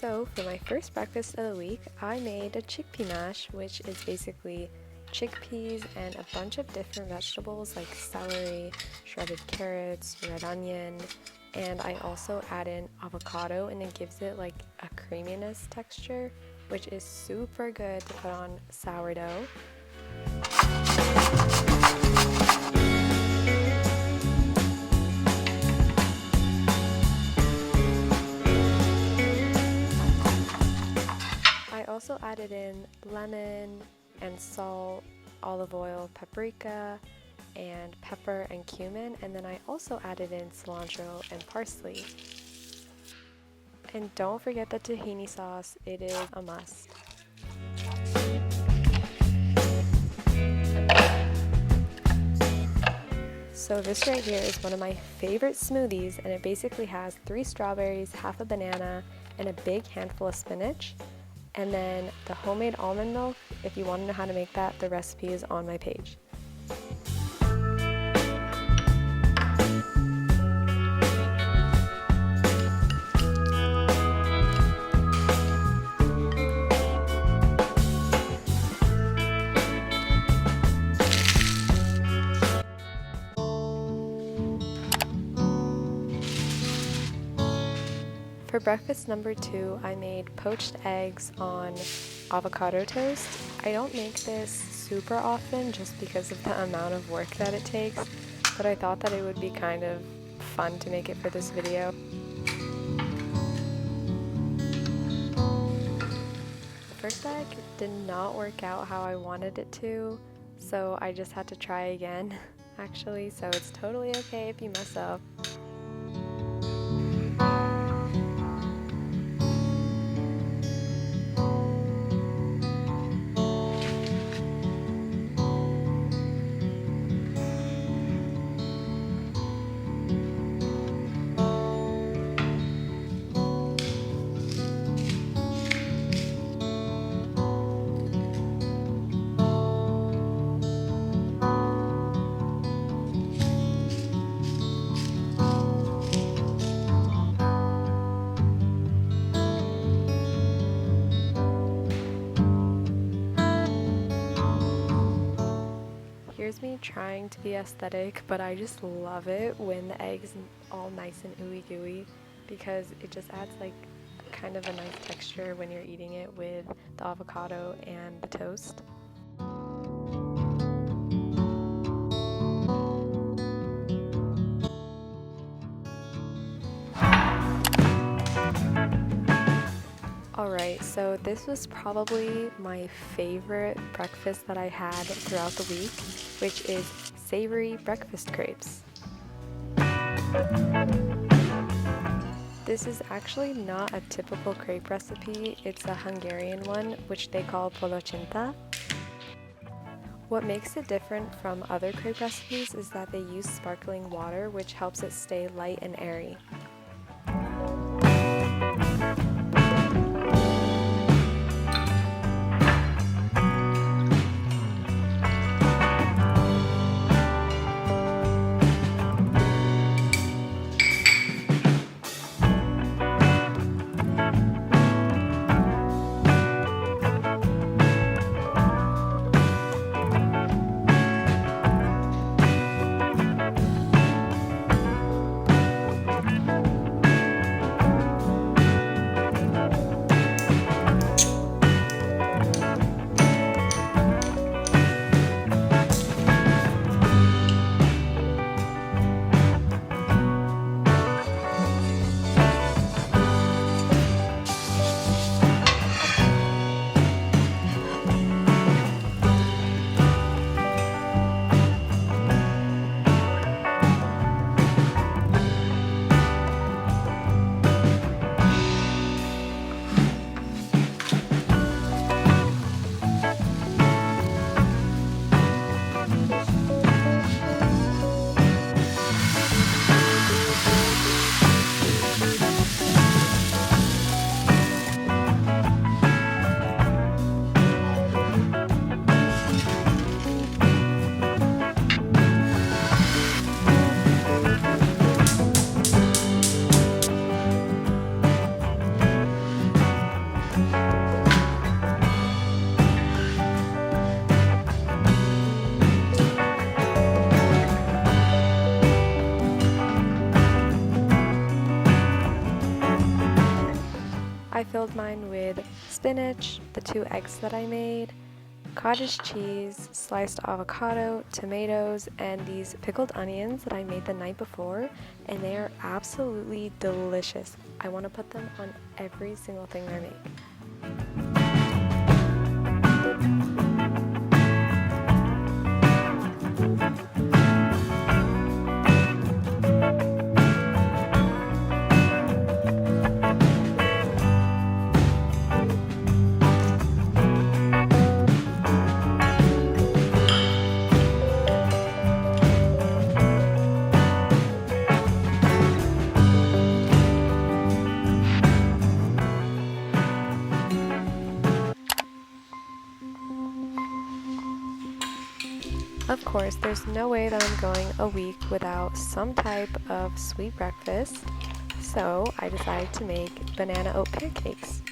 So for my first breakfast of the week, I made a chickpea mash, which is basically chickpeas and a bunch of different vegetables like celery, shredded carrots, red onion, and I also add in avocado, and it gives it like a creaminess texture, which is super good to put on sourdough. I also added in lemon and salt, olive oil, paprika, and pepper and cumin, and then I also added in cilantro and parsley. And don't forget the tahini sauce, it is a must. So this right here is one of my favorite smoothies, and it basically has 3 strawberries, half a banana, and a big handful of spinach. And then the homemade almond milk, if you want to know how to make that, the recipe is on my page. For breakfast number 2, I made poached eggs on avocado toast. I don't make this super often just because of the amount of work that it takes, but I thought that it would be kind of fun to make it for this video. The first egg did not work out how I wanted it to, so I just had to try again, actually, so it's totally okay if you mess up. Here's me trying to be aesthetic, but I just love it when the egg's all nice and ooey gooey because it just adds like kind of a nice texture when you're eating it with the avocado and the toast. Alright, so this was probably my favorite breakfast that I had throughout the week, which is savory breakfast crepes. This is actually not a typical crepe recipe, it's a Hungarian one, which they call poached. What makes it different from other crepe recipes is that they use sparkling water, which helps it stay light and airy. I filled mine with spinach, the 2 eggs that I made, cottage cheese, sliced avocado, tomatoes, and these pickled onions that I made the night before, and they are absolutely delicious. I want to put them on every single thing I make. Of course, there's no way that I'm going a week without some type of sweet breakfast, so I decided to make banana oat pancakes.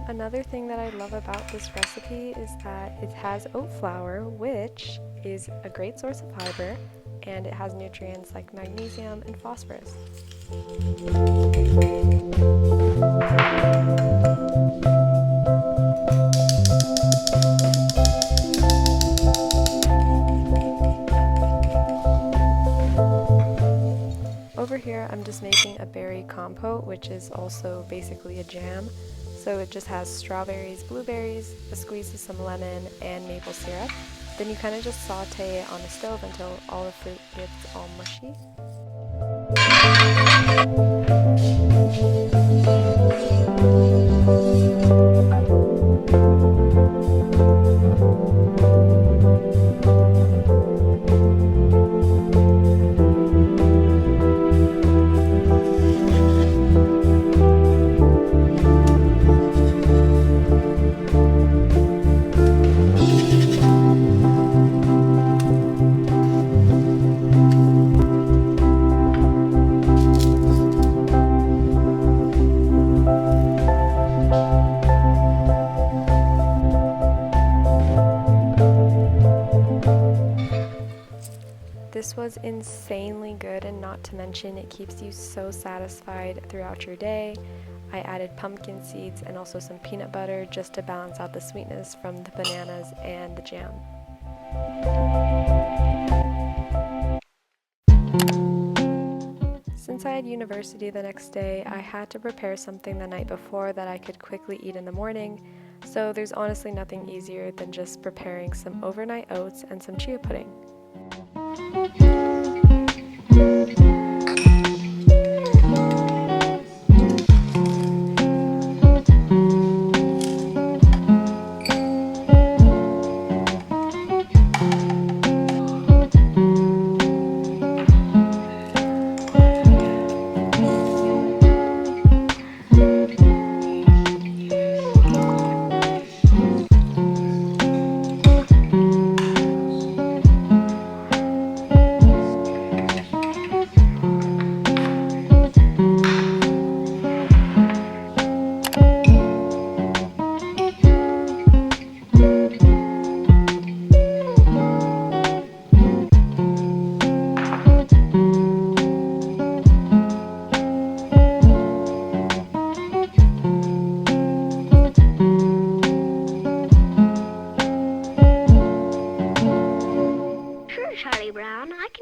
Another thing that I love about this recipe is that it has oat flour, which is a great source of fiber, and it has nutrients like magnesium and phosphorus. Over here, I'm just making a berry compote, which is also basically a jam. So it just has strawberries, blueberries, a squeeze of some lemon, and maple syrup. Then you kind of just saute it on the stove until all the fruit gets all mushy. This was insanely good, and not to mention it keeps you so satisfied throughout your day. I added pumpkin seeds and also some peanut butter just to balance out the sweetness from the bananas and the jam. Since I had university the next day, I had to prepare something the night before that I could quickly eat in the morning, so there's honestly nothing easier than just preparing some overnight oats and some chia pudding.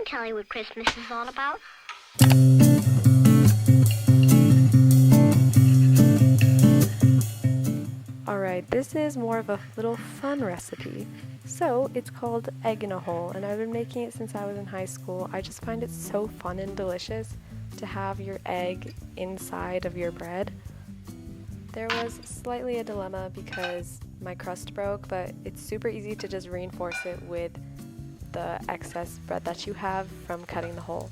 Tell you what Christmas is all about. Alright, this is more of a little fun recipe. So, it's called egg in a hole, and I've been making it since I was in high school. I just find it so fun and delicious to have your egg inside of your bread. There was slightly a dilemma because my crust broke, but it's super easy to just reinforce it with the excess bread that you have from cutting the hole.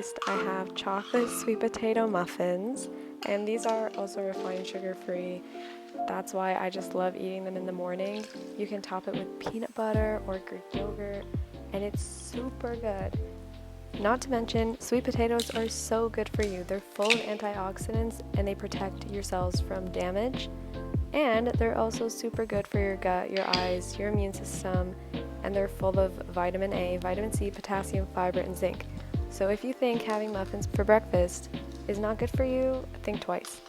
breakfast, I have chocolate sweet potato muffins, and these are also refined sugar free. That's why I just love eating them in the morning. You can top it with peanut butter or Greek yogurt, and it's super good. Not to mention, sweet potatoes are so good for you. They're full of antioxidants and they protect your cells from damage. And they're also super good for your gut, your eyes, your immune system, and they're full of vitamin A, vitamin C, potassium, fiber, and zinc. So if you think having muffins for breakfast is not good for you, think twice.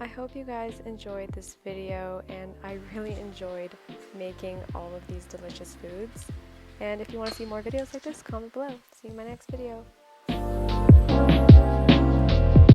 I hope you guys enjoyed this video, and I really enjoyed making all of these delicious foods. And if you want to see more videos like this, comment below. See you in my next video.